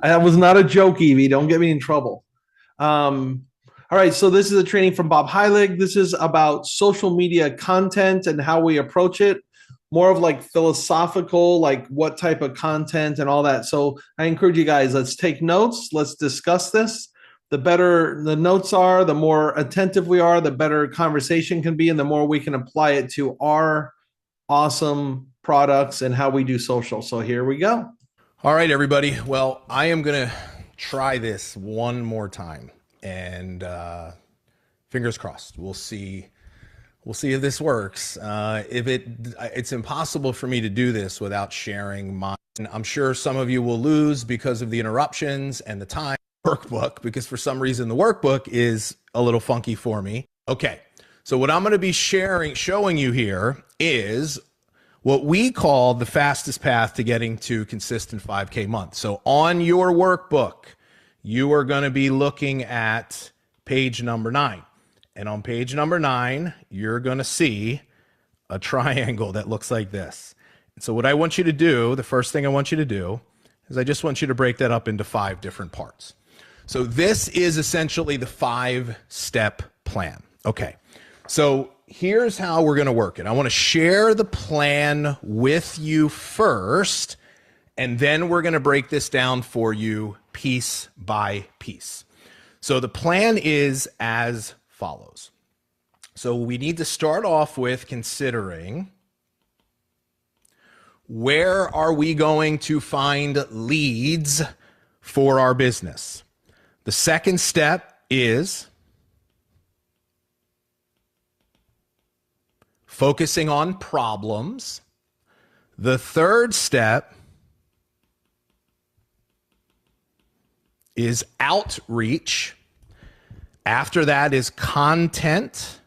That was not a joke, Evie. Don't get me in trouble. Um, all right, so this is a training from Bob Heilig. This is about social media content and how we approach it, more of like philosophical, like what type of content and all that. So I encourage you guys, let's take notes, let's discuss this. The better the notes are, the more attentive we are, the better conversation can be, and the more we can apply it to our awesome products and how we do social. So here we go. All right, everybody. Well, I am going to try this one more time, and fingers crossed. We'll see. We'll see if this works. It's impossible for me to do this without sharing my. I'm sure some of you will lose because of the interruptions and the time workbook, because for some reason the workbook is a little funky for me. Okay, so what I'm going to be showing you here is what we call the fastest path to getting to consistent 5K month. So on your workbook, you are going to be looking at page number 9. And on page number 9, you're going to see a triangle that looks like this. And so what I want you to do, the first thing I want you to do, is I just want you to break that up into 5 different parts. So this is essentially the 5-step plan. Okay, so here's how we're going to work it. I want to share the plan with you first, and then we're going to break this down for you piece by piece. So the plan is as follows. So we need to start off with considering, where are we going to find leads for our business? The second step is focusing on problems. The third step is outreach. After that is content.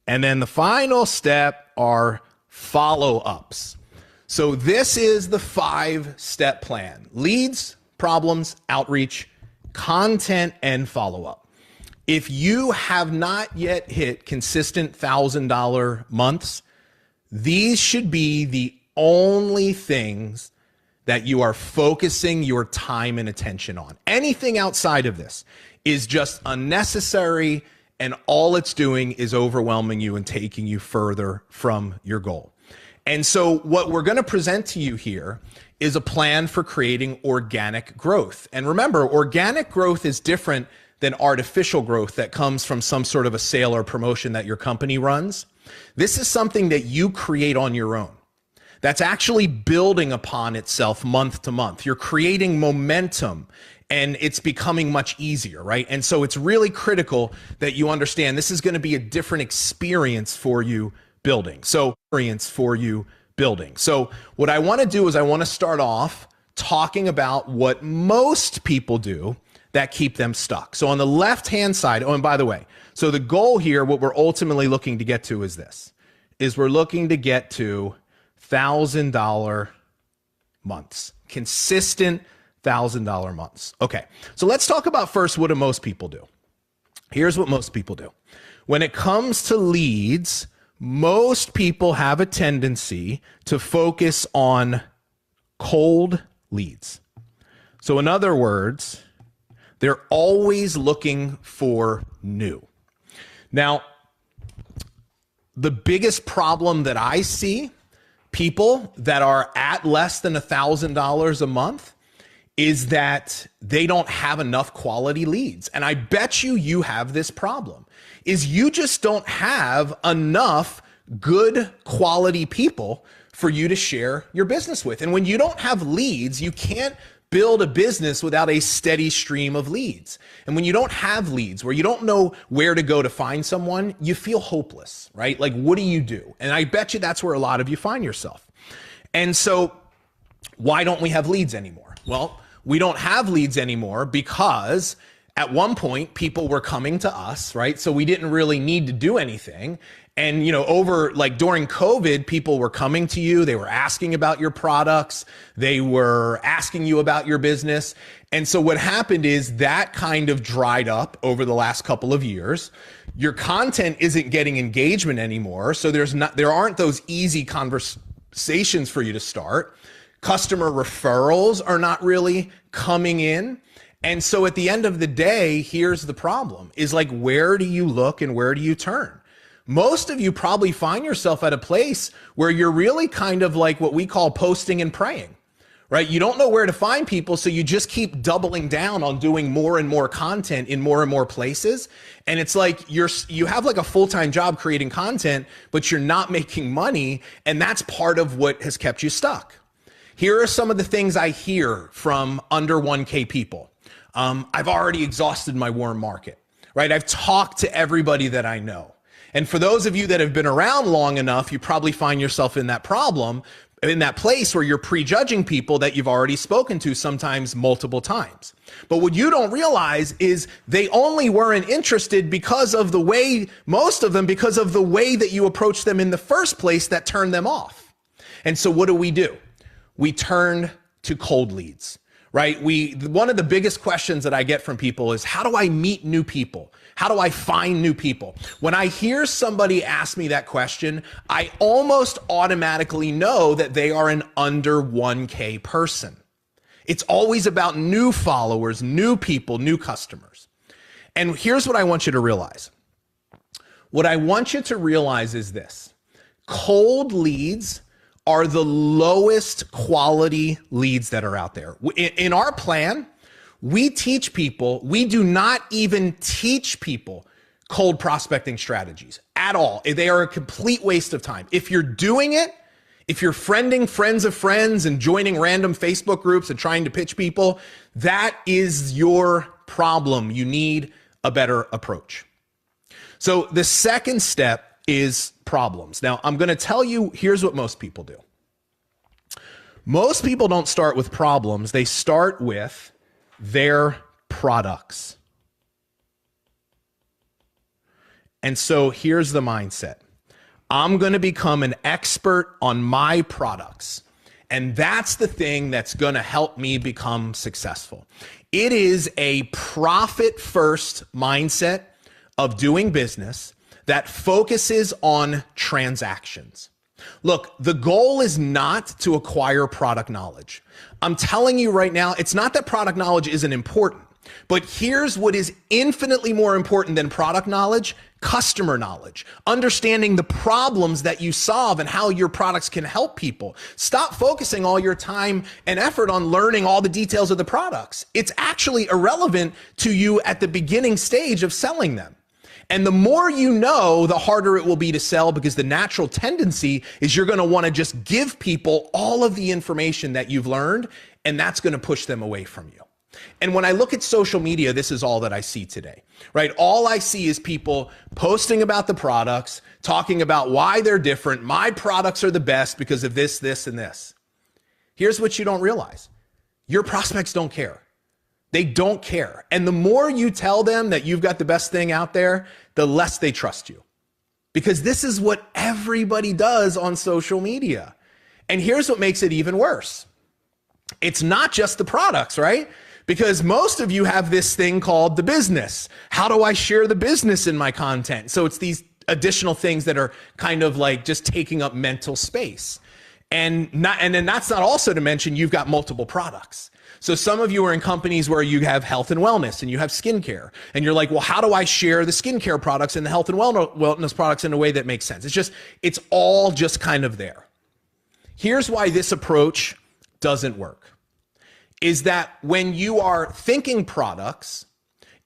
And then the final step are follow-ups. So this is the 5-step plan: leads, problems, outreach, content, and follow-up. If you have not yet hit consistent $1,000 months, these should be the only things that you are focusing your time and attention on. Anything outside of this is just unnecessary, and all it's doing is overwhelming you and taking you further from your goal. And so what we're going to present to you here is a plan for creating organic growth. And remember, organic growth is different than artificial growth that comes from some sort of a sale or promotion that your company runs. This is something that you create on your own. That's actually building upon itself month to month. You're creating momentum, and it's becoming much easier, right? And so it's really critical that you understand this is going to be a different experience for you building. So what I want to do is I want to start off talking about what most people do that keep them stuck. So on the left-hand side, oh, and by the way, so the goal here, what we're ultimately looking to get to is this, is we're looking to get to $1,000 months, consistent $1,000 months. Okay, so let's talk about first, what do most people do? Here's what most people do. When it comes to leads, most people have a tendency to focus on cold leads. So in other words, they're always looking for new. Now, the biggest problem that I see people that are at less than $1,000 a month is that they don't have enough quality leads. And I bet you have this problem, is you just don't have enough good quality people for you to share your business with. And when you don't have leads, you can't build a business without a steady stream of leads. And when you don't have leads, where you don't know where to go to find someone, you feel hopeless, right? Like, what do you do? And I bet you that's where a lot of you find yourself. And so why don't we have leads anymore? Well, we don't have leads anymore because at one point people were coming to us, right? So we didn't really need to do anything. And, over like during COVID, people were coming to you. They were asking about your products. They were asking you about your business. And so what happened is that kind of dried up over the last couple of years. Your content isn't getting engagement anymore. So there aren't those easy conversations for you to start. Customer referrals are not really coming in. And so at the end of the day, here's the problem is like, where do you look and where do you turn? Most of you probably find yourself at a place where you're really kind of like what we call posting and praying, right? You don't know where to find people, so you just keep doubling down on doing more and more content in more and more places. And it's like you have like a full-time job creating content, but you're not making money, and that's part of what has kept you stuck. Here are some of the things I hear from under 1K people. I've already exhausted my warm market, right? I've talked to everybody that I know. And for those of you that have been around long enough, you probably find yourself in that problem, in that place where you're prejudging people that you've already spoken to, sometimes multiple times. But what you don't realize is they only weren't interested because of the way, most of them, because of the way that you approached them in the first place that turned them off. And so what do? We turn to cold leads, right? One of the biggest questions that I get from people is, how do I meet new people? How do I find new people? When I hear somebody ask me that question, I almost automatically know that they are an under 1K person. It's always about new followers, new people, new customers. And here's what I want you to realize. What I want you to realize is this: cold leads are the lowest quality leads that are out there. In our plan, we teach people, we do not even teach people cold prospecting strategies at all. They are a complete waste of time. If you're doing it, if you're friending friends of friends and joining random Facebook groups and trying to pitch people, that is your problem. You need a better approach. So the second step is problems. Now, I'm going to tell you, here's what most people do. Most people don't start with problems. They start with their products. And so here's the mindset. I'm going to become an expert on my products. And that's the thing that's going to help me become successful. It is a profit-first mindset of doing business that focuses on transactions. Look, the goal is not to acquire product knowledge. I'm telling you right now, it's not that product knowledge isn't important, but here's what is infinitely more important than product knowledge: customer knowledge, understanding the problems that you solve and how your products can help people. Stop focusing all your time and effort on learning all the details of the products. It's actually irrelevant to you at the beginning stage of selling them. And the more you know, the harder it will be to sell, because the natural tendency is you're going to want to just give people all of the information that you've learned, and that's going to push them away from you. And when I look at social media, this is all that I see today, right? All I see is people posting about the products, talking about why they're different. My products are the best because of this, this, and this. Here's what you don't realize. Your prospects don't care. They don't care. And the more you tell them that you've got the best thing out there, the less they trust you. Because this is what everybody does on social media. And here's what makes it even worse. It's not just the products, right? Because most of you have this thing called the business. How do I share the business in my content? So it's these additional things that are kind of like just taking up mental space. And then that's not also to mention you've got multiple products. So some of you are in companies where you have health and wellness and you have skincare, and you're like, well, how do I share the skincare products and the health and wellness products in a way that makes sense? It's all just kind of there. Here's why this approach doesn't work, is that when you are thinking products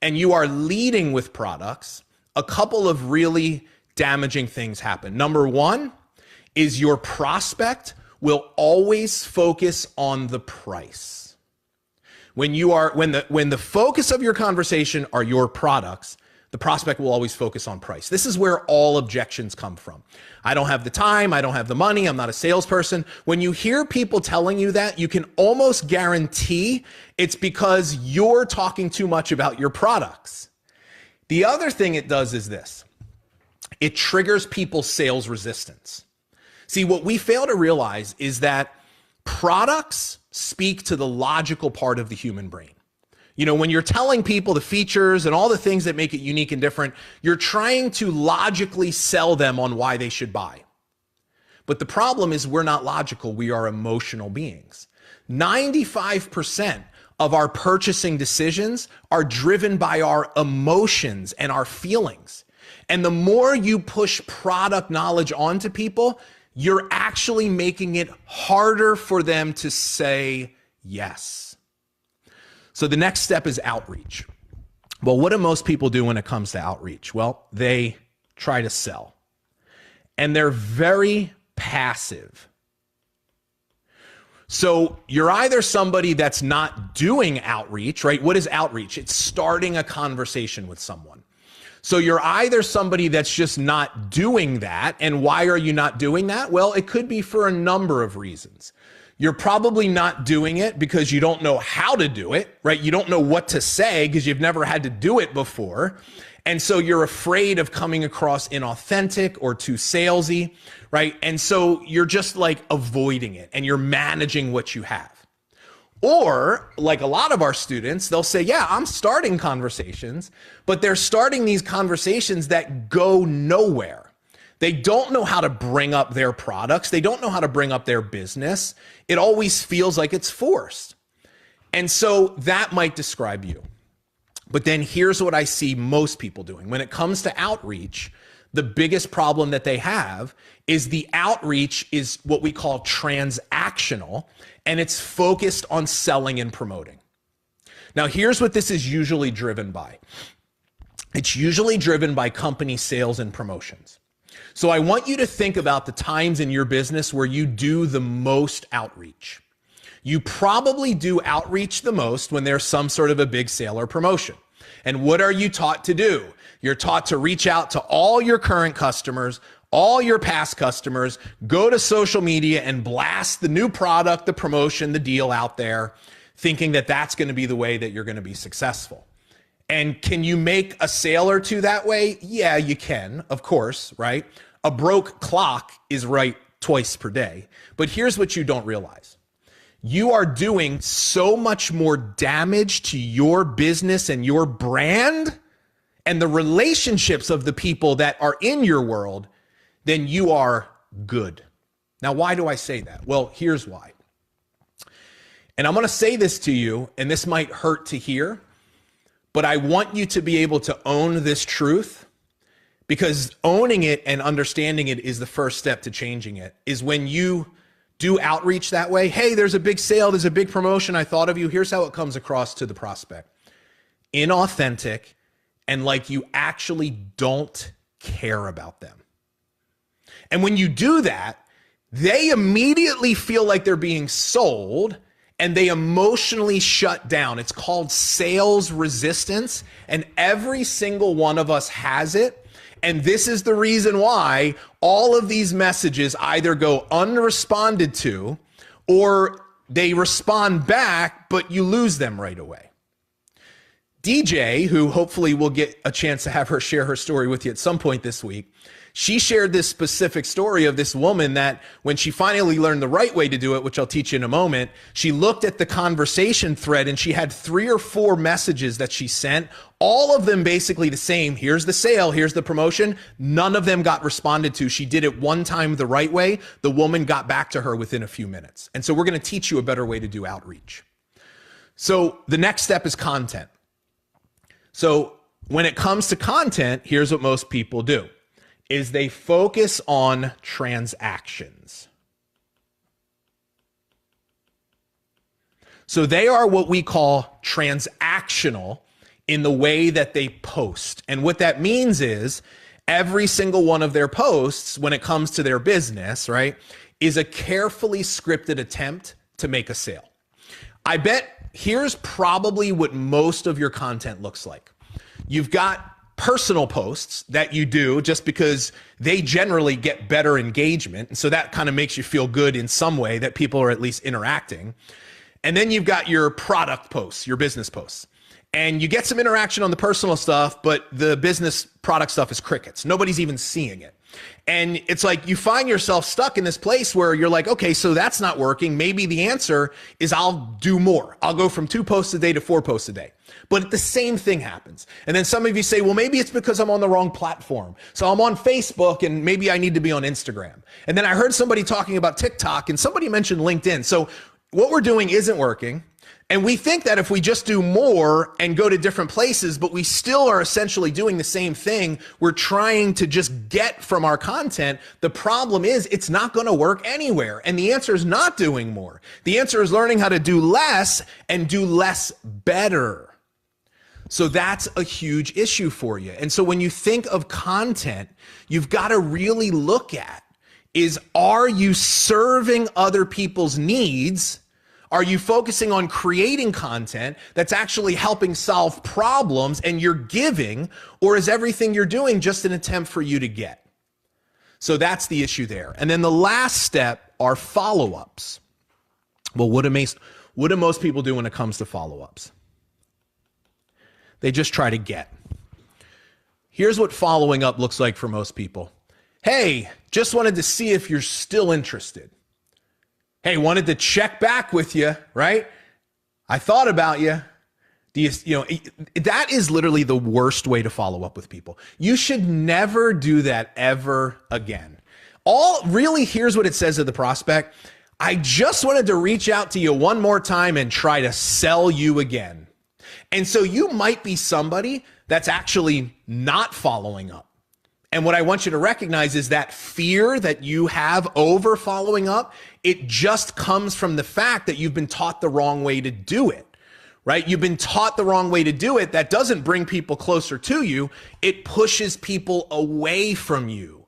and you are leading with products, a couple of really damaging things happen. Number one is your prospect will always focus on the price. When the focus of your conversation are your products, the prospect will always focus on price. This is where all objections come from. I don't have the time, I don't have the money, I'm not a salesperson. When you hear people telling you that, you can almost guarantee it's because you're talking too much about your products. The other thing it does is this. It triggers people's sales resistance. See, what we fail to realize is that products speak to the logical part of the human brain. You know, when you're telling people the features and all the things that make it unique and different, you're trying to logically sell them on why they should buy. But the problem is we're not logical. We are emotional beings. 95% of our purchasing decisions are driven by our emotions and our feelings. And the more you push product knowledge onto people, you're actually making it harder for them to say yes. So the next step is outreach. Well, what do most people do when it comes to outreach? Well, they try to sell. And they're very passive. So you're either somebody that's not doing outreach, right? What is outreach? It's starting a conversation with someone. So you're either somebody that's just not doing that. And why are you not doing that? Well, it could be for a number of reasons. You're probably not doing it because you don't know how to do it, right? You don't know what to say because you've never had to do it before. And so you're afraid of coming across inauthentic or too salesy, right? And so you're just like avoiding it and you're managing what you have. Or like a lot of our students, they'll say, yeah, I'm starting conversations, but they're starting these conversations that go nowhere. They don't know how to bring up their products. They don't know how to bring up their business. It always feels like it's forced. And so that might describe you. But then here's what I see most people doing. When it comes to outreach, the biggest problem that they have is the outreach is what we call transactional, and it's focused on selling and promoting. Now, here's what this is usually driven by. It's usually driven by company sales and promotions. So I want you to think about the times in your business where you do the most outreach. You probably do outreach the most when there's some sort of a big sale or promotion. And what are you taught to do? You're taught to reach out to all your current customers, all your past customers, go to social media and blast the new product, the promotion, the deal out there, thinking that that's going to be the way that you're going to be successful. And can you make a sale or two that way? Yeah, you can, of course, right? A broke clock is right twice per day. But here's what you don't realize. You are doing so much more damage to your business and your brand and the relationships of the people that are in your world than you are good. Now, why do I say that? Well, here's why. And I'm going to say this to you, and this might hurt to hear, but I want you to be able to own this truth, because owning it and understanding it is the first step to changing it. Is when you do outreach that way. Hey, there's a big sale, there's a big promotion, I thought of you. Here's how it comes across to the prospect. Inauthentic, and like you actually don't care about them. And when you do that, they immediately feel like they're being sold and they emotionally shut down. It's called sales resistance, and every single one of us has it. And this is the reason why all of these messages either go unresponded to or they respond back, but you lose them right away. DJ, who hopefully we'll get a chance to have her share her story with you at some point this week, she shared this specific story of this woman that when she finally learned the right way to do it, which I'll teach you in a moment, she looked at the conversation thread and she had 3 or 4 messages that she sent, all of them basically the same. Here's the sale, here's the promotion. None of them got responded to. She did it one time the right way. The woman got back to her within a few minutes. And so we're going to teach you a better way to do outreach. So the next step is content. So when it comes to content, here's what most people do. Is they focus on transactions. So they are what we call transactional in the way that they post. And what that means is every single one of their posts, when it comes to their business, right, is a carefully scripted attempt to make a sale. I bet here's probably what most of your content looks like. You've got personal posts that you do just because they generally get better engagement. And so that kind of makes you feel good in some way that people are at least interacting. And then you've got your product posts, your business posts. And you get some interaction on the personal stuff, but the business product stuff is crickets. Nobody's even seeing it. And it's like you find yourself stuck in this place where you're like, okay, so that's not working. Maybe the answer is I'll do more. I'll go from 2 posts a day to 4 posts a day. But the same thing happens. And then some of you say, well, maybe it's because I'm on the wrong platform. So I'm on Facebook and maybe I need to be on Instagram. And then I heard somebody talking about TikTok and somebody mentioned LinkedIn. So what we're doing isn't working. And we think that if we just do more and go to different places, but we still are essentially doing the same thing, we're trying to just get from our content. The problem is it's not going to work anywhere. And the answer is not doing more. The answer is learning how to do less and do less better. So that's a huge issue for you. And so when you think of content, you've got to really look at is, are you serving other people's needs? Are you focusing on creating content that's actually helping solve problems and you're giving, or is everything you're doing just an attempt for you to get? So that's the issue there. And then the last step are follow-ups. Well, what do most people do when it comes to follow-ups? They just try to get. Here's what following up looks like for most people. Hey, just wanted to see if you're still interested. Hey, wanted to check back with you, right? I thought about you. That is literally the worst way to follow up with people. You should never do that ever again. Here's what it says to the prospect. I just wanted to reach out to you one more time and try to sell you again. And so you might be somebody that's actually not following up. And what I want you to recognize is that fear that you have over following up, it just comes from the fact that you've been taught the wrong way to do it, right? You've been taught the wrong way to do it. That doesn't bring people closer to you. It pushes people away from you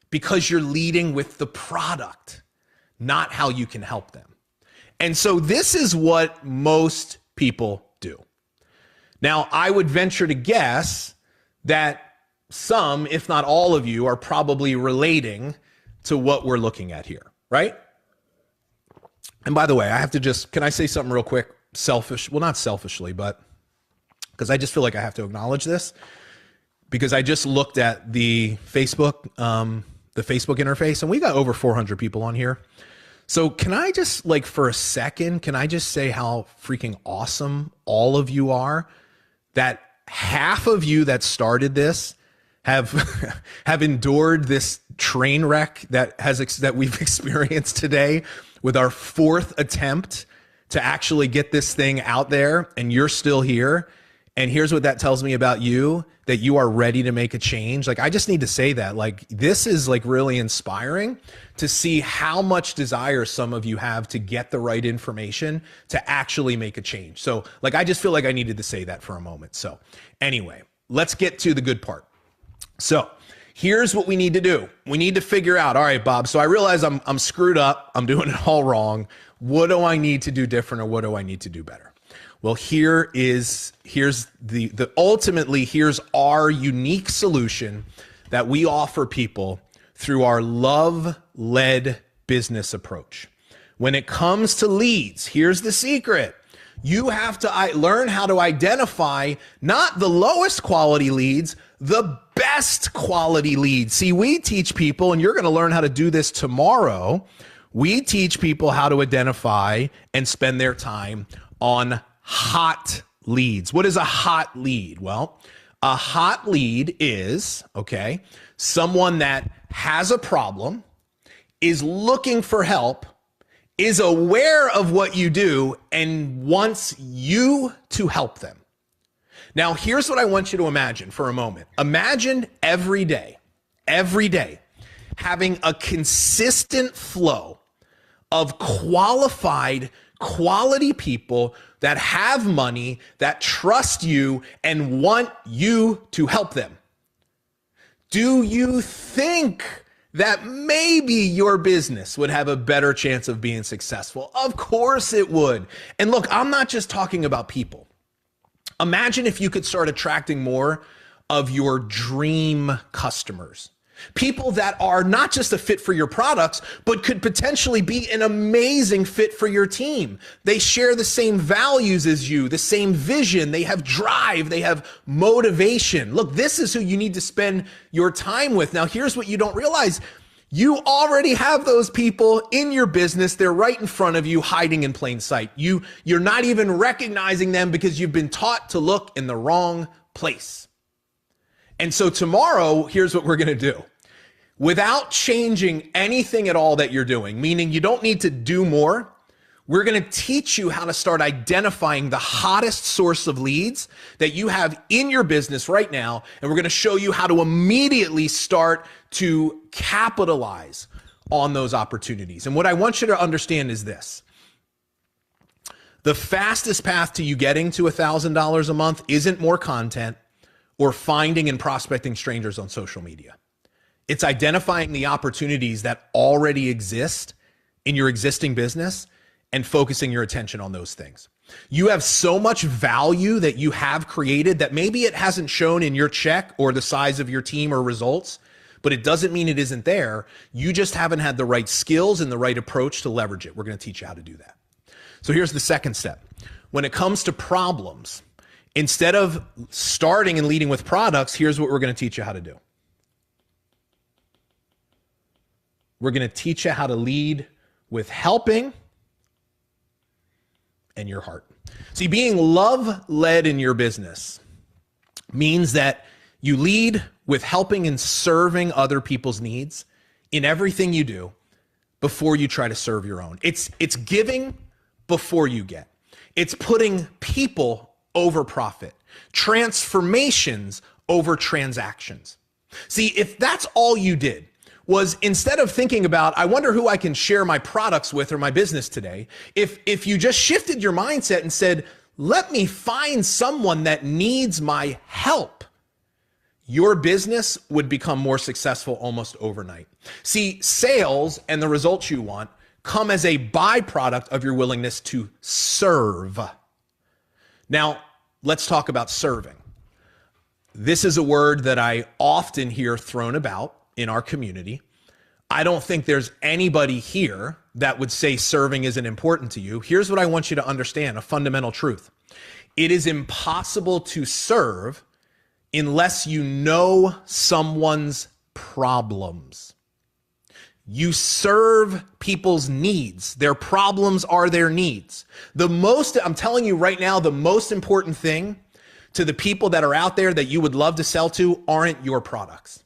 because you're leading with the product, not how you can help them. And so this is what most people do. Now, I would venture to guess that some, if not all of you, are probably relating to what we're looking at here, right? And by the way, can I say something real quick? Well, not selfishly, but because I just feel like I have to acknowledge this, because I just looked at the Facebook interface and we got over 400 people on here. So can I just for a second, can I just say how freaking awesome all of you are? That half of you that started this have endured this train wreck that we've experienced today with our 4th attempt to actually get this thing out there, and you're still here. And here's what that tells me about you, that you are ready to make a change. I just need to say that, this is really inspiring to see how much desire some of you have to get the right information to actually make a change. So I just feel like I needed to say that for a moment. So anyway, let's get to the good part. So here's what we need to do. We need to figure out, all right, Bob, so I realize I'm screwed up. I'm doing it all wrong. What do I need to do different, or what do I need to do better? Well, here's our unique solution that we offer people through our love-led business approach. When it comes to leads, here's the secret. You have to learn how to identify not the lowest quality leads, the best quality leads. See, we teach people, and you're going to learn how to do this tomorrow. We teach people how to identify and spend their time on hot leads. What is a hot lead? Well, a hot lead is, someone that has a problem, is looking for help, is aware of what you do, and wants you to help them. Now, here's what I want you to imagine for a moment. Imagine every day, having a consistent flow of qualified, quality people that have money, that trust you, and want you to help them. Do you think that maybe your business would have a better chance of being successful? Of course it would. And look, I'm not just talking about people. Imagine if you could start attracting more of your dream customers. People that are not just a fit for your products, but could potentially be an amazing fit for your team. They share the same values as you, the same vision. They have drive. They have motivation. Look, this is who you need to spend your time with. Now, here's what you don't realize. You already have those people in your business. They're right in front of you, hiding in plain sight. You're not even recognizing them because you've been taught to look in the wrong place. And so tomorrow, here's what we're going to do. Without changing anything at all that you're doing, meaning you don't need to do more, we're going to teach you how to start identifying the hottest source of leads that you have in your business right now. And we're going to show you how to immediately start to capitalize on those opportunities. And what I want you to understand is this. The fastest path to you getting to $1,000 a month isn't more content or finding and prospecting strangers on social media. It's identifying the opportunities that already exist in your existing business and focusing your attention on those things. You have so much value that you have created that maybe it hasn't shown in your check or the size of your team or results, but it doesn't mean it isn't there. You just haven't had the right skills and the right approach to leverage it. We're going to teach you how to do that. So here's the second step. When it comes to problems, instead of starting and leading with products, here's what we're going to teach you how to do. We're going to teach you how to lead with helping and your heart. See, being love-led in your business means that you lead with helping and serving other people's needs in everything you do before you try to serve your own. It's giving before you get. It's putting people over profit, transformations over transactions. See, if that's all you did, was instead of thinking about, I wonder who I can share my products with or my business today, if you just shifted your mindset and said, let me find someone that needs my help, your business would become more successful almost overnight. See, sales and the results you want come as a byproduct of your willingness to serve. Now, let's talk about serving. This is a word that I often hear thrown about in our community. I don't think there's anybody here that would say serving isn't important to you. Here's what I want you to understand, a fundamental truth. It is impossible to serve unless you know someone's problems. You serve people's needs. Their problems are their needs. I'm telling you right now, the most important thing to the people that are out there that you would love to sell to aren't your products.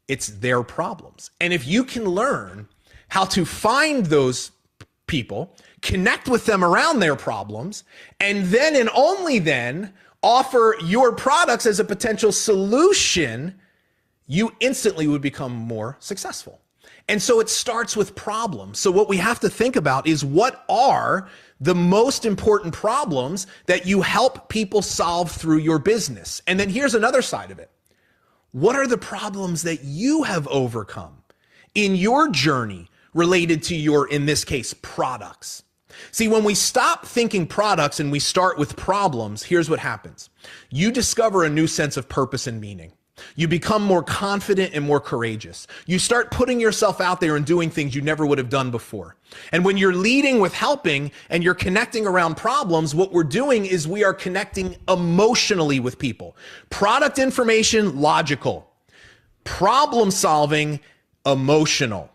It's their problems. And if you can learn how to find those people, connect with them around their problems, and then and only then offer your products as a potential solution, you instantly would become more successful. And so it starts with problems. So what we have to think about is, what are the most important problems that you help people solve through your business? And then here's another side of it. What are the problems that you have overcome in your journey related to your, in this case, products? See, when we stop thinking products and we start with problems, here's what happens. You discover a new sense of purpose and meaning. You become more confident and more courageous. You start putting yourself out there and doing things you never would have done before. And when you're leading with helping and you're connecting around problems, what we're doing is we are connecting emotionally with people. Product information, logical. Problem solving, emotional.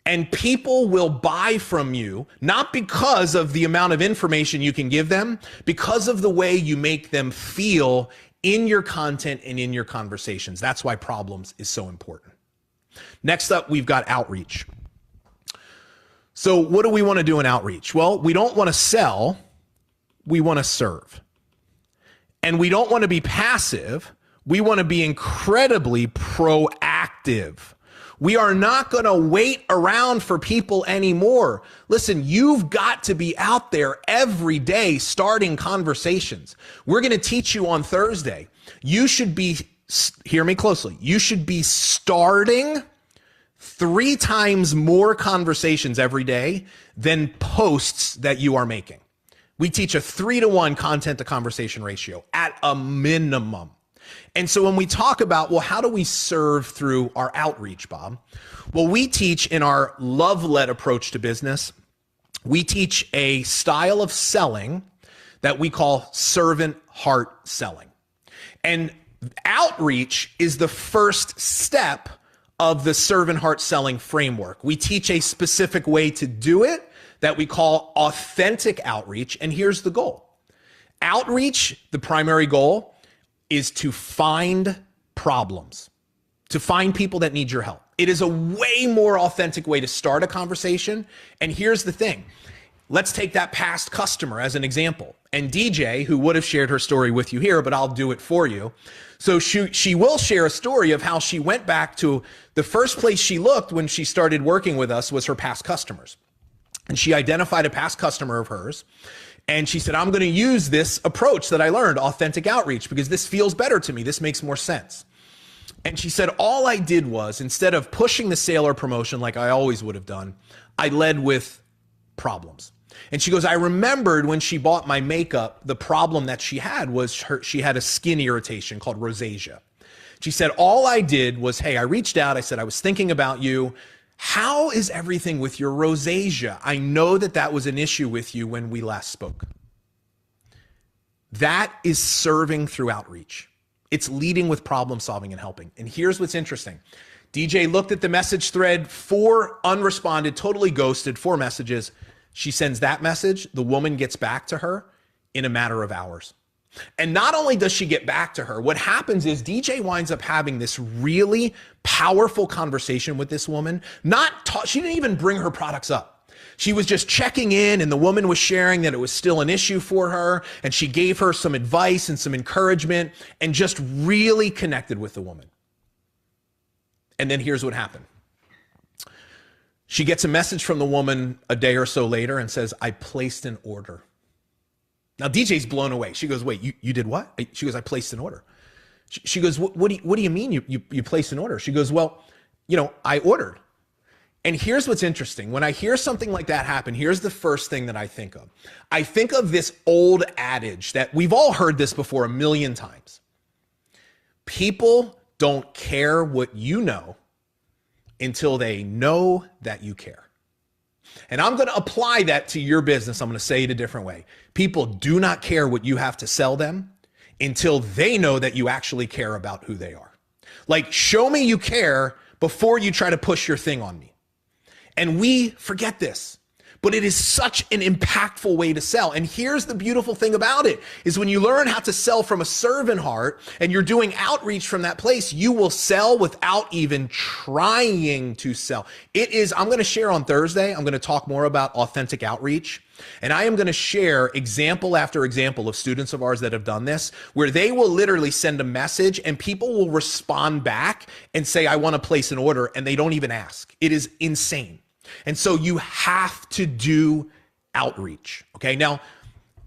And people will buy from you, not because of the amount of information you can give them, because of the way you make them feel in your content and in your conversations. That's why problems is so important. Next up, we've got outreach. So what do we want to do in outreach? Well, we don't want to sell, we want to serve. And we don't want to be passive, we want to be incredibly proactive. We are not going to wait around for people anymore. Listen, you've got to be out there every day starting conversations. We're going to teach you on Thursday. You should be, hear me closely, you should be starting 3 times more conversations every day than posts that you are making. We teach a 3-to-1 content to conversation ratio at a minimum. And so when we talk about, well, how do we serve through our outreach, Bob? Well, we teach in our love-led approach to business, we teach a style of selling that we call servant heart selling. And outreach is the first step of the servant heart selling framework. We teach a specific way to do it that we call authentic outreach. And here's the goal. Outreach, the primary goal, is to find problems, to find people that need your help. It is a way more authentic way to start a conversation. And here's the thing. Let's take that past customer as an example. And DJ, who would have shared her story with you here, but I'll do it for you. So she will share a story of how she went back to the first place she looked when she started working with us was her past customers. And she identified a past customer of hers. And she said, I'm going to use this approach that I learned, authentic outreach, because this feels better to me. This makes more sense. And she said, all I did was, instead of pushing the sale or promotion like I always would have done, I led with problems. And she goes, I remembered when she bought my makeup, the problem that she had was she had a skin irritation called rosacea. She said, all I did was, hey, I reached out. I said, I was thinking about you. How is everything with your rosacea? I know that that was an issue with you when we last spoke. That is serving through outreach. It's leading with problem solving and helping. And here's what's interesting. DJ looked at the message thread, 4 unresponded, totally ghosted, 4 messages. She sends that message. The woman gets back to her in a matter of hours. And not only does she get back to her, what happens is DJ winds up having this really powerful conversation with this woman. She didn't even bring her products up. She was just checking in, and the woman was sharing that it was still an issue for her. And she gave her some advice and some encouragement and just really connected with the woman. And then here's what happened. She gets a message from the woman a day or so later and says, I placed an order. Now, DJ's blown away. She goes, wait, you did what? She goes, I placed an order. She goes, what do you mean you placed an order? She goes, well, I ordered. And here's what's interesting. When I hear something like that happen, here's the first thing that I think of. I think of this old adage that we've all heard this before a million times. People don't care what you know until they know that you care. And I'm going to apply that to your business. I'm going to say it a different way. People do not care what you have to sell them until they know that you actually care about who they are. Like, show me you care before you try to push your thing on me. And we forget this, but it is such an impactful way to sell. And here's the beautiful thing about it is when you learn how to sell from a servant heart and you're doing outreach from that place, you will sell without even trying to sell. I'm going to share on Thursday, I'm going to talk more about authentic outreach. And I am going to share example after example of students of ours that have done this, where they will literally send a message and people will respond back and say, I want to place an order, and they don't even ask. It is insane. And so you have to do outreach. Okay. Now,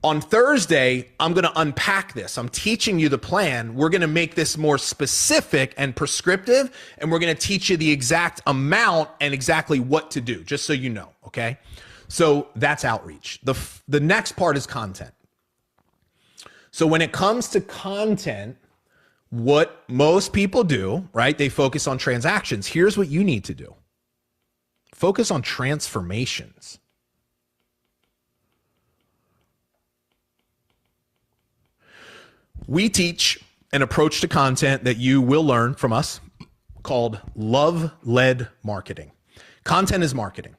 on Thursday, I'm going to unpack this. I'm teaching you the plan. We're going to make this more specific and prescriptive, and we're going to teach you the exact amount and exactly what to do, just so you know. Okay. So that's outreach. The next part is content. So when it comes to content, what most people do, right? They focus on transactions. Here's what you need to do. Focus on transformations. We teach an approach to content that you will learn from us called love-led marketing. Content is marketing.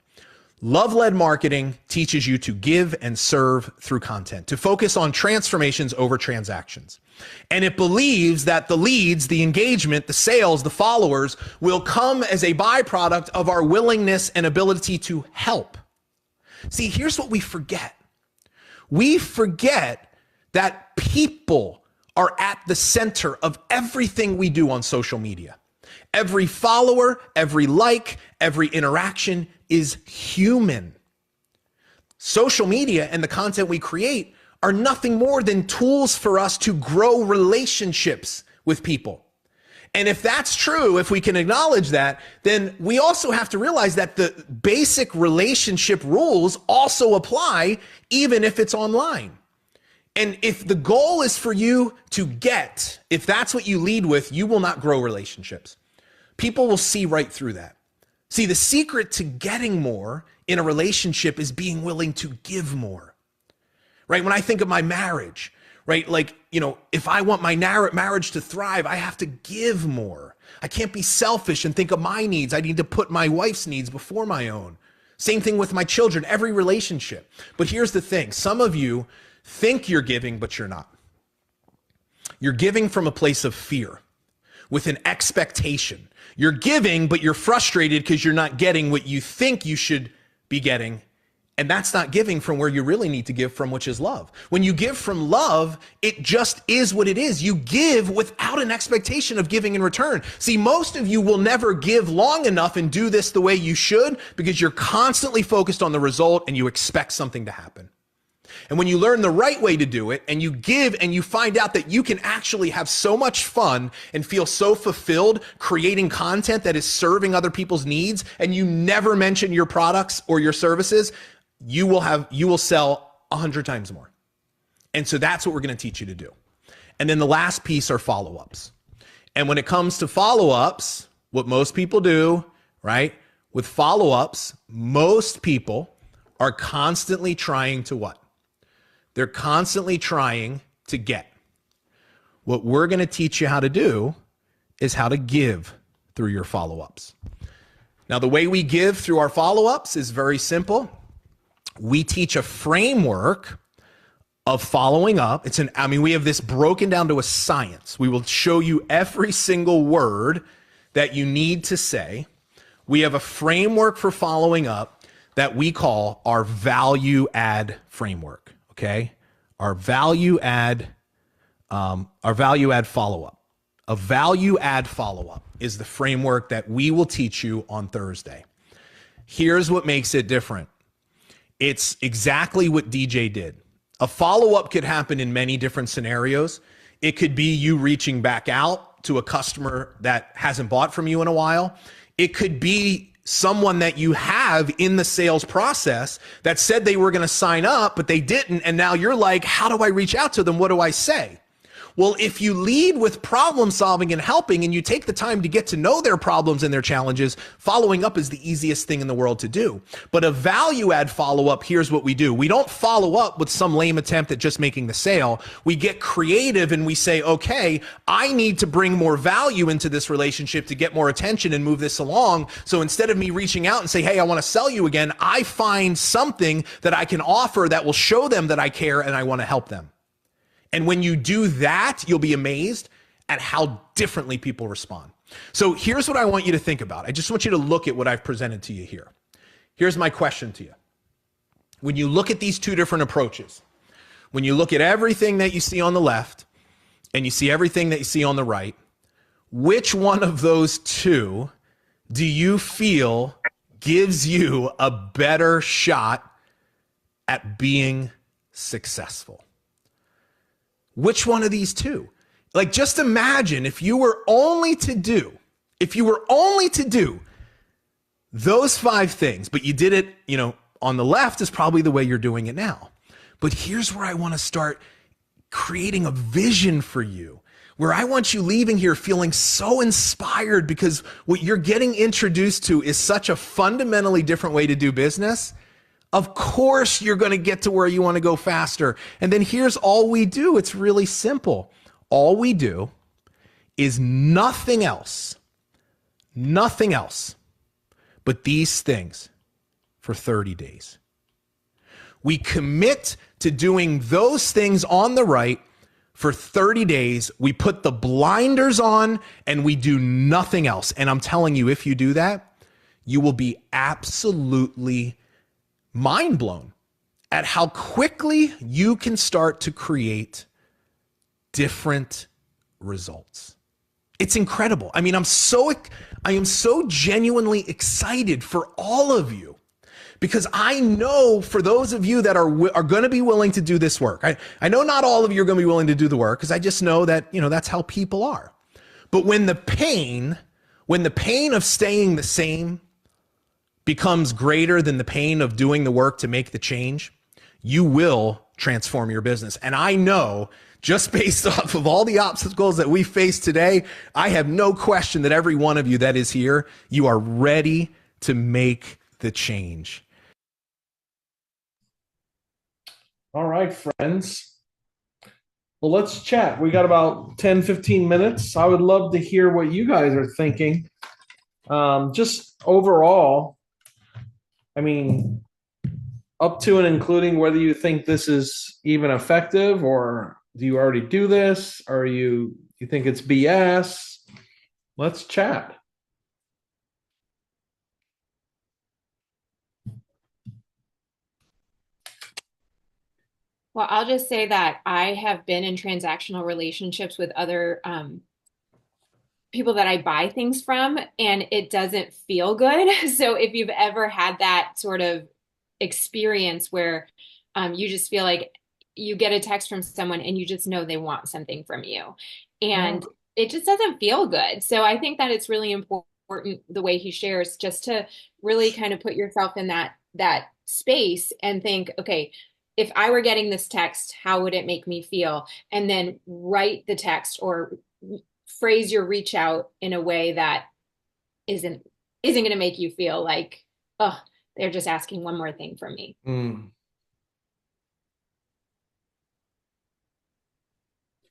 Love-led marketing teaches you to give and serve through content, to focus on transformations over transactions. And it believes that the leads, the engagement, the sales, the followers will come as a byproduct of our willingness and ability to help. See, here's what we forget. We forget that people are at the center of everything we do on social media. Every follower, every like, every interaction is human. Social media and the content we create are nothing more than tools for us to grow relationships with people. And if that's true, if we can acknowledge that, then we also have to realize that the basic relationship rules also apply even if it's online. And if the goal is for you to get, if that's what you lead with, you will not grow relationships. People will see right through that. See, the secret to getting more in a relationship is being willing to give more, right? When I think of my marriage, right? Like, if I want my marriage to thrive, I have to give more. I can't be selfish and think of my needs. I need to put my wife's needs before my own. Same thing with my children, every relationship. But here's the thing. Some of you think you're giving, but you're not. You're giving from a place of fear with an expectation. You're giving, but you're frustrated because you're not getting what you think you should be getting. And that's not giving from where you really need to give from, which is love. When you give from love, it just is what it is. You give without an expectation of giving in return. See, most of you will never give long enough and do this the way you should because you're constantly focused on the result and you expect something to happen. And when you learn the right way to do it and you give and you find out that you can actually have so much fun and feel so fulfilled creating content that is serving other people's needs, and you never mention your products or your services, you will sell 100 times more. And so that's what we're going to teach you to do. And then the last piece are follow-ups. And when it comes to follow-ups, what most people do, right? With follow-ups, most people are constantly trying to what? They're constantly trying to get. What we're going to teach you how to do is how to give through your follow-ups. Now, the way we give through our follow-ups is very simple. We teach a framework of following up. We have this broken down to a science. We will show you every single word that you need to say. We have a framework for following up that we call our value add framework. Okay, our value add follow-up. A value add follow-up is the framework that we will teach you on Thursday. Here's what makes it different. It's exactly what DJ did. A follow-up could happen in many different scenarios. It could be you reaching back out to a customer that hasn't bought from you in a while. It could be someone that you have in the sales process that said they were going to sign up, but they didn't. And now you're like, how do I reach out to them? What do I say? Well, if you lead with problem solving and helping, and you take the time to get to know their problems and their challenges, following up is the easiest thing in the world to do. But a value add follow up, here's what we do. We don't follow up with some lame attempt at just making the sale. We get creative and we say, okay, I need to bring more value into this relationship to get more attention and move this along. So instead of me reaching out and say, hey, I want to sell you again, I find something that I can offer that will show them that I care and I want to help them. And when you do that, you'll be amazed at how differently people respond. So here's what I want you to think about. I just want you to look at what I've presented to you here. Here's my question to you. When you look at these two different approaches, when you look at everything that you see on the left and you see everything that you see on the right, which one of those two do you feel gives you a better shot at being successful? Which one of these two? Like, just imagine if you were only to do those 5 things, but you did it, on the left is probably the way you're doing it now. But here's where I want to start creating a vision for you, where I want you leaving here feeling so inspired because what you're getting introduced to is such a fundamentally different way to do business. Of course, you're going to get to where you want to go faster. And then here's all we do. It's really simple. All we do is nothing else but these things for 30 days. We commit to doing those things on the right for 30 days. We put the blinders on and we do nothing else. And I'm telling you, if you do that, you will be absolutely mind blown at how quickly you can start to create different results. It's incredible. I am so genuinely excited for all of you because I know for those of you that are going to be willing to do this work, I know not all of you are going to be willing to do the work because I just know that, that's how people are. But when the pain of staying the same becomes greater than the pain of doing the work to make the change, you will transform your business. And I know, just based off of all the obstacles that we face today, I have no question that every one of you that is here, you are ready to make the change. All right, friends. Well, let's chat. We got about 10, 15 minutes. I would love to hear what you guys are thinking. Just overall, I mean, up to and including whether you think this is even effective, or do you already do this, or you think it's BS? Let's chat. Well, I'll just say that I have been in transactional relationships with other people that I buy things from, and it doesn't feel good. So if you've ever had that sort of experience where you just feel like you get a text from someone and you just know they want something from you, and it just doesn't feel good. So I think that it's really important the way he shares, just to really kind of put yourself in that space and think, okay, if I were getting this text, how would it make me feel? And then write the text or phrase your reach out in a way that isn't going to make you feel like, oh, they're just asking one more thing from me.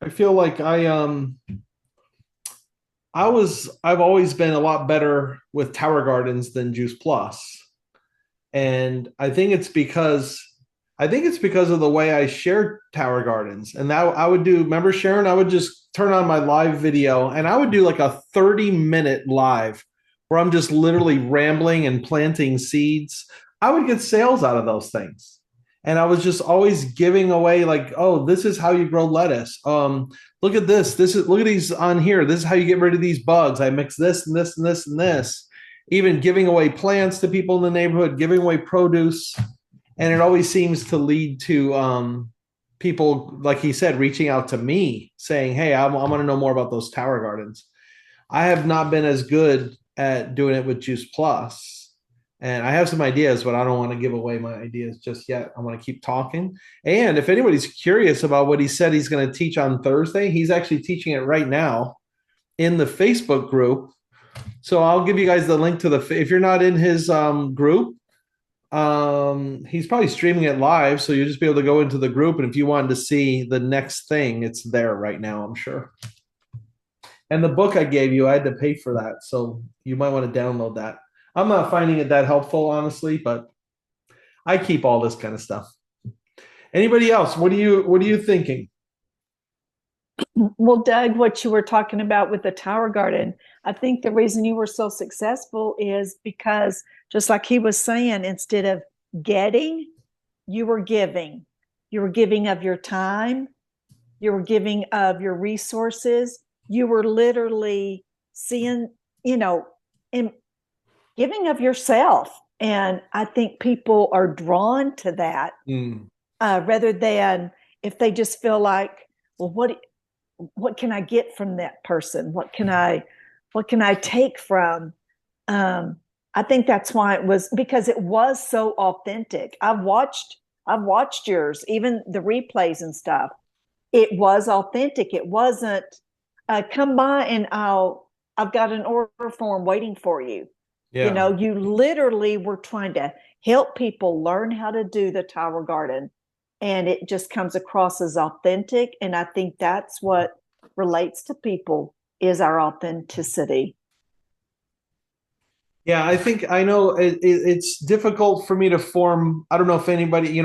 I feel like I've always been a lot better with Tower Gardens than Juice Plus. And I think it's because of the way I share Tower Gardens. And now I would do, remember Sharon, I would just turn on my live video and I would do like a 30-minute live where I'm just literally rambling and planting seeds. I would get sales out of those things. And I was just always giving away like, oh, this is how you grow lettuce. Look at this. Look at these on here. This is how you get rid of these bugs. I mix this and this and this and this. Even giving away plants to people in the neighborhood, giving away produce. And it always seems to lead to people, like he said, reaching out to me saying, hey, I want to know more about those Tower Gardens. I have not been as good at doing it with Juice Plus. And I have some ideas, but I don't want to give away my ideas just yet. I want to keep talking. And if anybody's curious about what he said he's going to teach on Thursday, he's actually teaching it right now in the Facebook group. So I'll give you guys the link to if you're not in his group, he's probably streaming it live. So you'll just be able to go into the group. And if you wanted to see the next thing, it's there right now, I'm sure. And the book I gave you, I had to pay for that. So you might want to download that. I'm not finding it that helpful, honestly, but I keep all this kind of stuff. Anybody else? What are you thinking? Well, Doug, what you were talking about with the Tower Garden, I think the reason you were so successful is because, just like he was saying, instead of getting, you were giving. You were giving of your time. You were giving of your resources. You were literally seeing, and giving of yourself. And I think people are drawn to that rather than if they just feel like, well, what can I get from that person? What can I take from? I think that's why it was, because it was so authentic. I've watched yours, even the replays and stuff. It was authentic. It wasn't come by and I've got an order form waiting for you. Yeah. You literally were trying to help people learn how to do the Tower Garden. And it just comes across as authentic. And I think that's what relates to people, is our authenticity. Yeah, I know it's difficult for me to form. I don't know if anybody,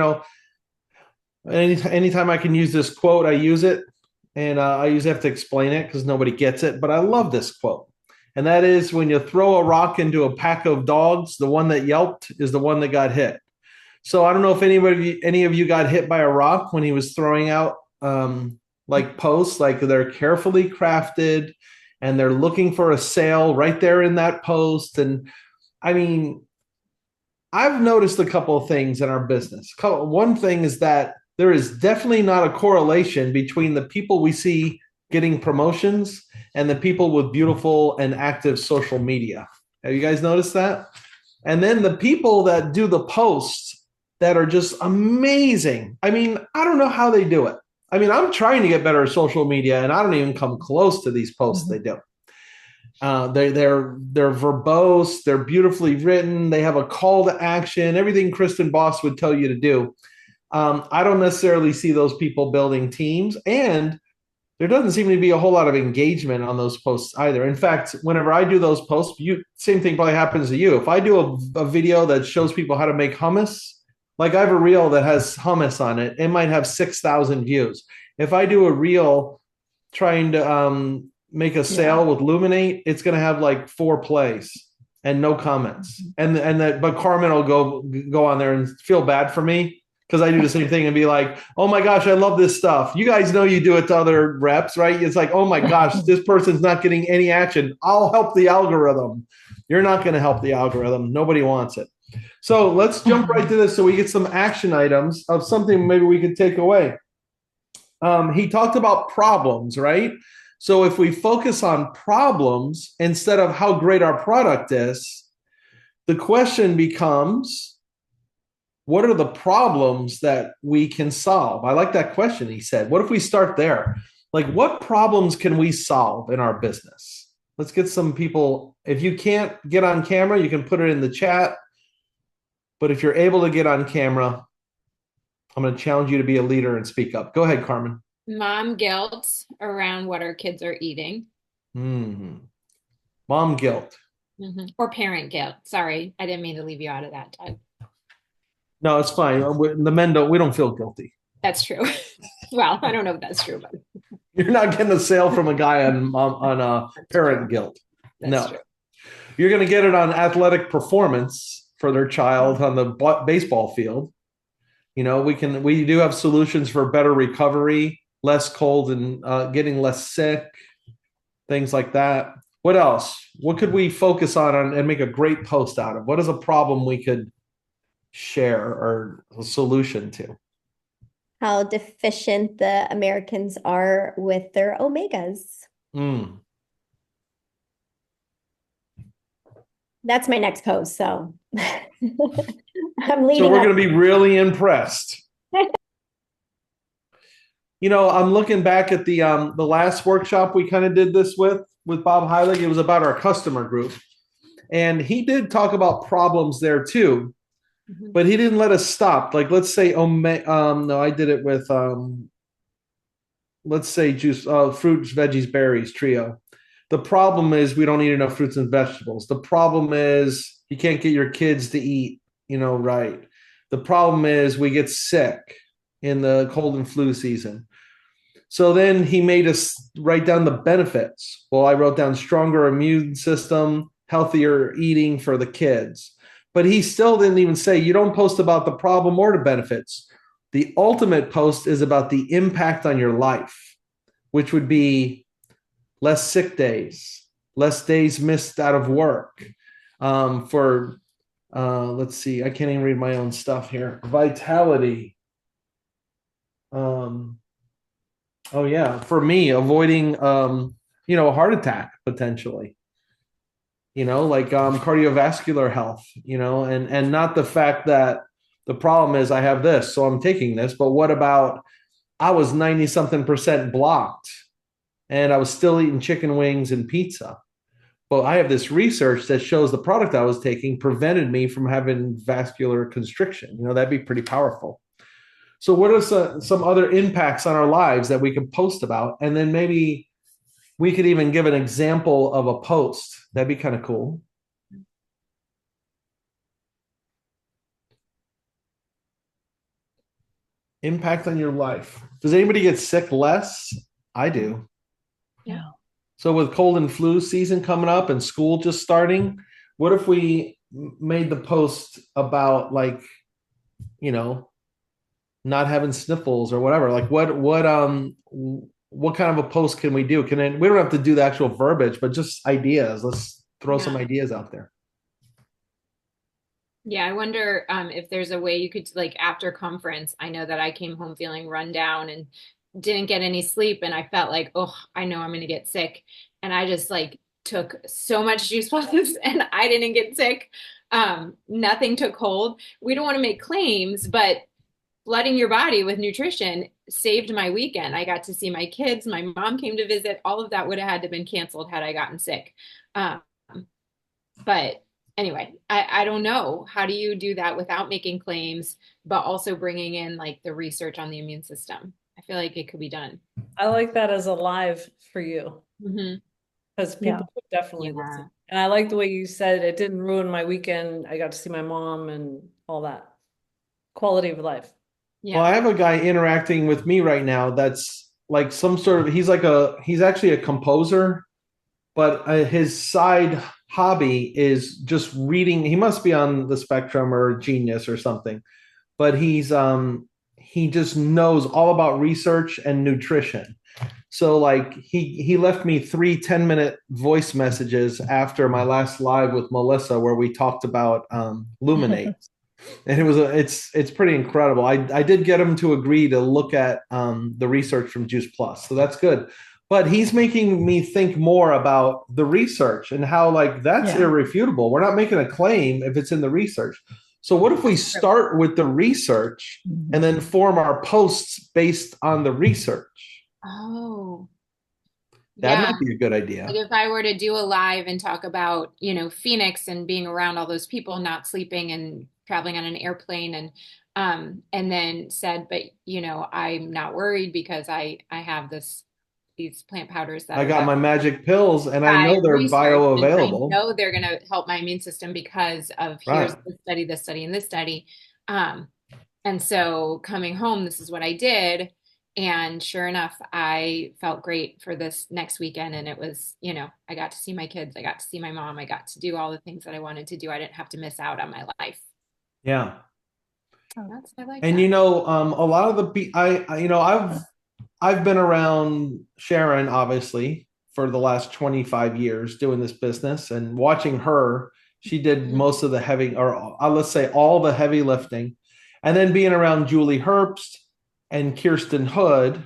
anytime I can use this quote, I use it. And I usually have to explain it because nobody gets it. But I love this quote. And that is, when you throw a rock into a pack of dogs, the one that yelped is the one that got hit. So I don't know if any of you got hit by a rock when he was throwing out like posts, like they're carefully crafted and they're looking for a sale right there in that post. And I mean, I've noticed a couple of things in our business. One thing is that there is definitely not a correlation between the people we see getting promotions and the people with beautiful and active social media. Have you guys noticed that? And then the people that do the posts that are just amazing. I mean, I don't know how they do it. I mean, I'm trying to get better at social media, and I don't even come close to these posts they do. They're verbose, they're beautifully written, they have a call to action, everything Kristen Boss would tell you to do. I don't necessarily see those people building teams, and there doesn't seem to be a whole lot of engagement on those posts either. In fact, whenever I do those posts, same thing probably happens to you. If I do a video that shows people how to make hummus, like I have a reel that has hummus on it, it might have 6,000 views. If I do a reel trying to make a sale with Luminate, it's going to have like 4 plays and no comments. But Carmen will go on there and feel bad for me because I do the same thing and be like, oh my gosh, I love this stuff. You guys know you do it to other reps, right? It's like, oh my gosh, this person's not getting any action. I'll help the algorithm. You're not going to help the algorithm. Nobody wants it. So let's jump right to this so we get some action items of something maybe we could take away. He talked about problems, right? So if we focus on problems instead of how great our product is, the question becomes, what are the problems that we can solve? I like that question, he said. What if we start there? Like, what problems can we solve in our business? Let's get some people. If you can't get on camera, you can put it in the chat. But if you're able to get on camera, I'm going to challenge you to be a leader and speak up. Go ahead, Carmen. Mom guilt around what our kids are eating. Mm-hmm. Mom guilt. Mm-hmm. Or parent guilt. Sorry, I didn't mean to leave you out of that, Todd. No, it's fine. The men we don't feel guilty. That's true. Well, I don't know if that's true, but you're not getting a sale from a guy on parent guilt. That's no, true. You're going to get it on athletic performance for their child on the baseball field. You know, we do have solutions for better recovery, less cold, and getting less sick, things like that. What else? What could we focus on and make a great post out of? What is a problem we could share or a solution to? How deficient the Americans are with their omegas. That's my next post, so I'm leaving. So we're going to be really impressed. You know, I'm looking back at the last workshop we kind of did this with Bob Heilig. It was about our customer group, and he did talk about problems there too. But he didn't let us stop. Like, let's say, no, I did it with, let's say, juice, fruits, veggies, berries, trio. The problem is we don't eat enough fruits and vegetables. The problem is you can't get your kids to eat, right. The problem is we get sick in the cold and flu season. So then he made us write down the benefits. Well, I wrote down stronger immune system, healthier eating for the kids. But he still didn't even say, you don't post about the problem or the benefits. The ultimate post is about the impact on your life, which would be less sick days, less days missed out of work. Let's see, I can't even read my own stuff here. Vitality. Oh yeah, for me, avoiding, a heart attack potentially. Like cardiovascular health, and not the fact that the problem is I have this, so I'm taking this. But what about I was 90-something% blocked and I was still eating chicken wings and pizza. But I have this research that shows the product I was taking prevented me from having vascular constriction. That'd be pretty powerful. So what are some other impacts on our lives that we could post about? And then maybe we could even give an example of a post. That'd be kind of cool. Impact on your life. Does anybody get sick less? I do. Yeah. So with cold and flu season coming up and school just starting, what if we made the post about not having sniffles or whatever? Like what kind of a post can we do? We don't have to do the actual verbiage, but just ideas. Let's throw some ideas out there. Yeah, I wonder if there's a way you could, after conference, I know that I came home feeling run down and didn't get any sleep, and I felt like, oh, I know I'm going to get sick. And I just took so much juice boxes and I didn't get sick. Nothing took hold. We don't want to make claims, but flooding your body with nutrition saved my weekend. I got to see my kids. My mom came to visit. All of that would have had to been canceled had I gotten sick. Um, but anyway, I don't know. How do you do that without making claims, but also bringing in like the research on the immune system? I feel like it could be done. I like that as a live for you Mm-hmm. because people would definitely Yeah. listen. And I like the way you said it didn't ruin my weekend. I got to see my mom and all that. Quality of life. Yeah. Well, I have a guy interacting with me right now that's like some sort of, he's actually a composer, but his side hobby is just reading. He must be on the spectrum or genius or something, but he just knows all about research and nutrition. So like he left me 3 10-minute voice messages after my last live with Melissa where we talked about luminate. And it's pretty incredible. I did get him to agree to look at the research from Juice Plus, so that's good. But he's making me think more about the research and how like that's irrefutable. We're not making a claim if it's in the research. So what if we start with the research and then form our posts based on the research? Oh, That yeah. might be a good idea. Like if I were to do a live and talk about, Phoenix and being around all those people, not sleeping and traveling on an airplane and then said, but I'm not worried because I have these plant powders that I are got my magic pills and I know they're research, and I bioavailable. know they're going to help my immune system because of here's Right. this study, and this study. And so coming home, this is what I did. And sure enough, I felt great for this next weekend. And it was, I got to see my kids. I got to see my mom. I got to do all the things that I wanted to do. I didn't have to miss out on my life. Yeah. I like And that. a lot of the I've been around Sharon obviously for the last 25 years doing this business and watching her. She did most of the heavy, or let's say all the heavy lifting, and then being around Julie Herbst and Kirsten Hood,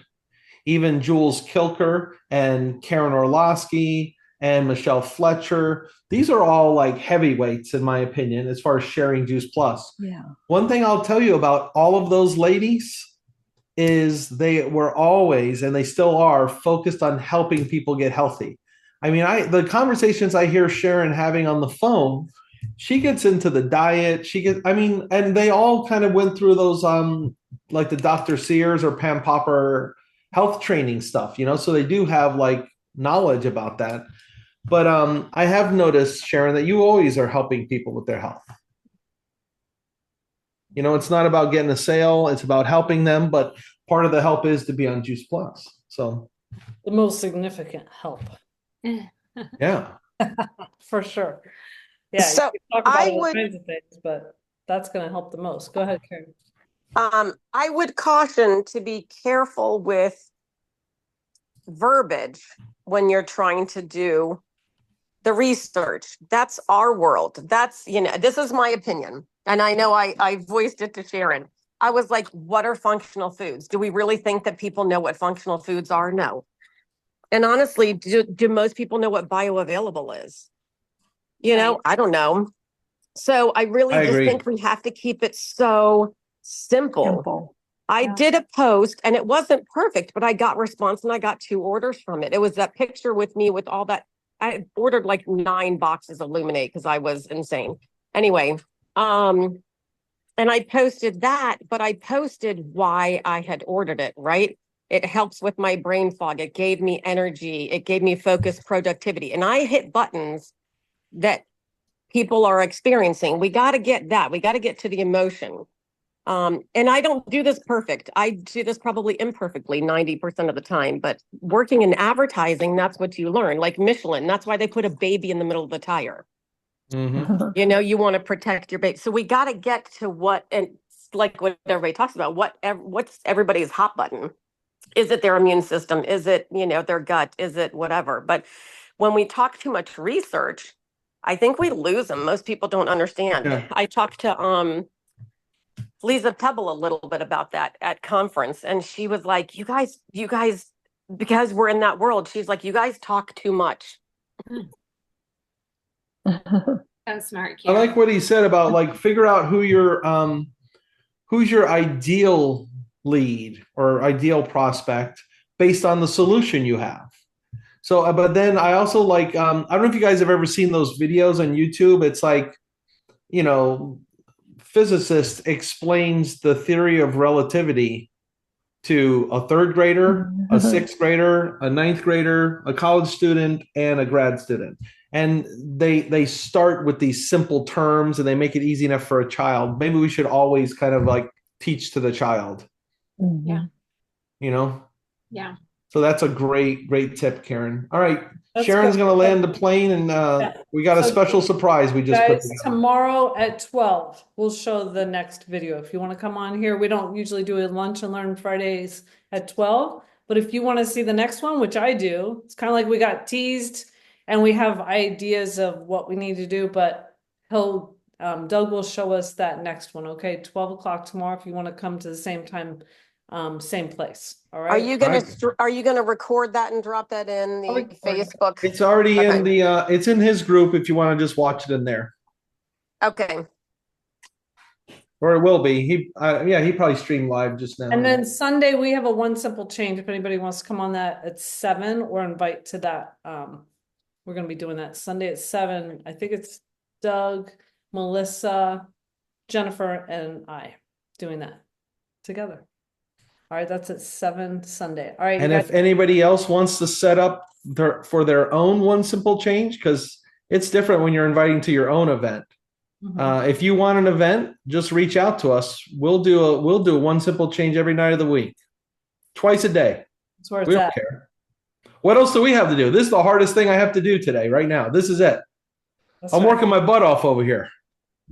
even Jules Kilker and Karen Orlowski and Michelle Fletcher. These are all like heavyweights, in my opinion, as far as sharing Juice Plus. Yeah. One thing I'll tell you about all of those ladies is they were always, and they still are, focused on helping people get healthy. I mean, the conversations I hear Sharon having on the phone, she gets into the diet. And they all kind of went through those, like the Dr. Sears or Pam Popper health training stuff, so they do have like knowledge about that. But I have noticed, Sharon, that you always are helping people with their health. It's not about getting a sale, it's about helping them, but part of the help is to be on Juice Plus. So The most significant help. yeah. For sure. Yeah, So you can talk about I all would kinds of things, but that's going to help the most. Go ahead, Karen. I would caution to be careful with verbiage when you're trying to do the research. That's our world. This is my opinion. And I know I voiced it to Sharon. I was like, what are functional foods? Do we really think that people know what functional foods are? No. And honestly, do most people know what bioavailable is? I don't know. So I really just think we have to keep it so simple. I did a post and it wasn't perfect, but I got response and I got 2 orders from it. It was that picture with me with all that. I ordered like 9 boxes of Luminate because I was insane. Anyway, and I posted that, but I posted why I had ordered it, right? It helps with my brain fog. It gave me energy. It gave me focus, productivity. And I hit buttons that people are experiencing. We got to get that. We got to get to the emotion. And I don't do this perfect. I do this probably imperfectly 90% of the time, but working in advertising, that's what you learn. Like Michelin, that's why they put a baby in the middle of the tire. Mm-hmm. You want to protect your baby. So we got to get to what, and like what everybody talks about, what's everybody's hot button? Is it their immune system? Is it, their gut? Is it whatever? But when we talk too much research, I think we lose them. Most people don't understand. Yeah. I talked to Lisa Pebble a little bit about that at conference. And she was like, you guys, because we're in that world, she's like, you guys talk too much. Oh, smart, I Karen. like what he said about like figure out who's your ideal lead or ideal prospect based on the solution you have. So, but then I also like, I don't know if you guys have ever seen those videos on YouTube. It's like, you know, physicist explains the theory of relativity to a third grader, a sixth grader, a ninth grader, a college student, and a grad student. And they start with these simple terms and they make it easy enough for a child. Maybe we should always kind of like teach to the child, Yeah. you know? Yeah. So that's a great tip, Karen. All right. That's Sharon's good. going to land the plane and Yeah. we got a So, special surprise we just put guys, together. tomorrow at 12, we'll show the next video. If you want to come on here, we don't usually do a lunch and learn Fridays at 12, but if you want to see the next one, which I do, it's kind of like we got teased and we have ideas of what we need to do, but Doug will show us that next one. Okay, 12 o'clock tomorrow. If you want to come to the same time, same place. All right. Are you gonna record that and drop that in I'll the record it. Facebook? It's already Okay. in the it's in his group if you want to just watch it in there. Okay. Or it will be. He probably streamed live just now. And then Sunday, we have a one simple change. If anybody wants to come on that at 7 or invite to that, we're going to be doing that Sunday at 7. I think it's Doug, Melissa, Jennifer, and I doing that together. All right, that's at 7 Sunday. All right. And if anybody else wants to set up for their own one simple change, because it's different when you're inviting to your own event. If you want an event, just reach out to us. We'll do a one simple change every night of the week, twice a day. That's where it's We don't at. care. What else do we have to do? This is the hardest thing I have to do today, right now. This is it. That's I'm right. working my butt off over here.